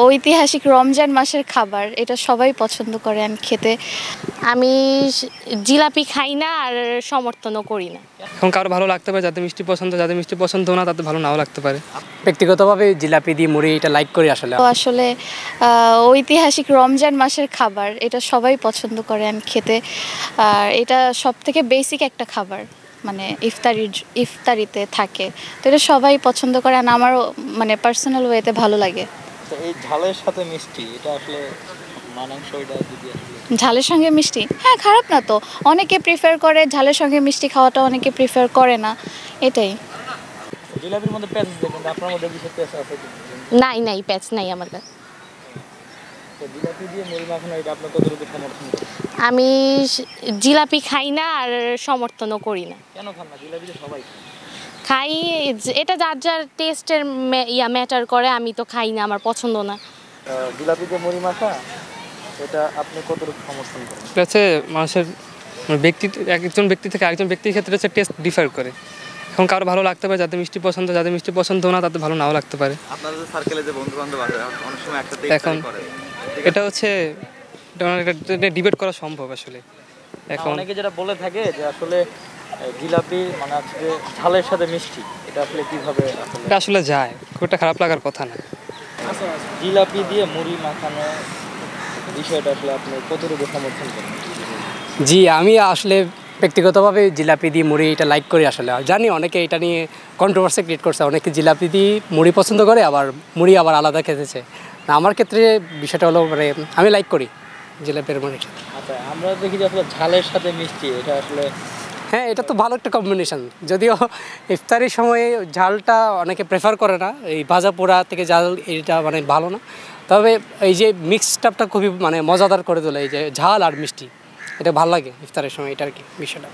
ঐতিহাসিক রমজান মাসের খাবার, এটা সবাই পছন্দ করেন খেতে। আমি জিলাপি খাই না আর সমর্থনও করি না। এখন কারো ভালো লাগতে পারে, যাদের মিষ্টি পছন্দ, যাদের মিষ্টি পছন্দ না তাদের ভালো নাও লাগতে পারে। ব্যক্তিগতভাবে জিলাপি দিয়ে মুড়ি এটা লাইক করি আসলে। আসলে ঐতিহাসিক রমজান মাসের খাবার, এটা সবাই পছন্দ করেন খেতে। আর এটা সব থেকে বেসিক একটা খাবার, মানে ইফতারিতে থাকে, তো এটা সবাই পছন্দ করে। আর আমারও মানে পার্সোনাল ওয়েতে ভালো লাগে। এই ঝালের সাথে মিষ্টি এটা আসলে মানানসইটা যদি ঝালের সঙ্গে মিষ্টি, হ্যাঁ খারাপ না তো। অনেকে প্রিফার করে ঝালের সঙ্গে মিষ্টি খাওয়াটা, অনেকে প্রিফার করে না, এটাই। জিলাপির মধ্যে পেঁয়াজ দেখুন, আপনার মধ্যে কিছু পেঁয়াজ আছে? নাই প্যাচ নাই আমার কাছে। জিলাপি দিয়ে মুড়ি মাখানো এটা আপনার কতটুকু সমর্থন করেন? আমি জিলাপি খাই না আর সমর্থনও করি না। কেন খান না? জিলাপি তো সবাই খাই, এটা যার যার টেস্টের ম্যাটার করে। আমি তো খাই না, আমার পছন্দ না। জিলাপি দিয়ে মুড়ি মাখা এটা আপনি কতটুকু সমর্থন করেন? এটা হচ্ছে মানুষের ব্যক্তি, একজন ব্যক্তি থেকে আরেকজন ব্যক্তির ক্ষেত্রে হচ্ছে টেস্ট ডিফার করে। এখন কারো ভালো লাগতে পারে, যাদের মিষ্টি পছন্দ, যাদের মিষ্টি পছন্দ না তাদের ভালো নাও লাগতে পারে। আপনাদের সার্কেলে যে বন্ধু বান্ধব আছে অনেক সময় একসাথে এখন এটা হচ্ছে এটা ডিবেট করা সম্ভব আসলে। এখন অনেকে যেটা বলে থাকে যে আসলে জিলাপি মানে হচ্ছে যে ঝালের সাথে মিষ্টি, এটা আসলে কিভাবে এটা আসলে যায়, খুব একটা খারাপ লাগার কথা না। জিলাপি দিয়ে মুড়ি মাখানো বিষয়টা আসলে আপনি কতটুকু সমর্থন করেন? জি, আমি আসলে ব্যক্তিগতভাবে জিলাপি দিয়ে মুড়ি এটা লাইক করি আসলে। আর জানি অনেকে এটা নিয়ে কন্ট্রোভার্সি ক্রিয়েট করছে, অনেকে জিলাপি দিয়ে মুড়ি পছন্দ করে, আবার মুড়ি আবার আলাদা খেতেছে। না, আমার ক্ষেত্রে বিষয়টা হলো মানে আমি লাইক করি জিলাপির মুড়ি। আচ্ছা, আমরা দেখি যে আসলে ঝালের সাথে মিষ্টি এটা আসলে হ্যাঁ, এটা তো ভালো একটা কম্বিনেশন। যদিও ইফতারির সময়ে ঝালটা অনেকে প্রেফার করে না, এই ভাজা পোড়া থেকে ঝাল এটা মানে ভালো না। তবে এই যে মিক্সডটা খুবই মানে মজাদার করে তোলে, এই যে ঝাল আর মিষ্টি, এটা ভালো লাগে ইফতারের সময়, এটা আর কি বিষয়টা।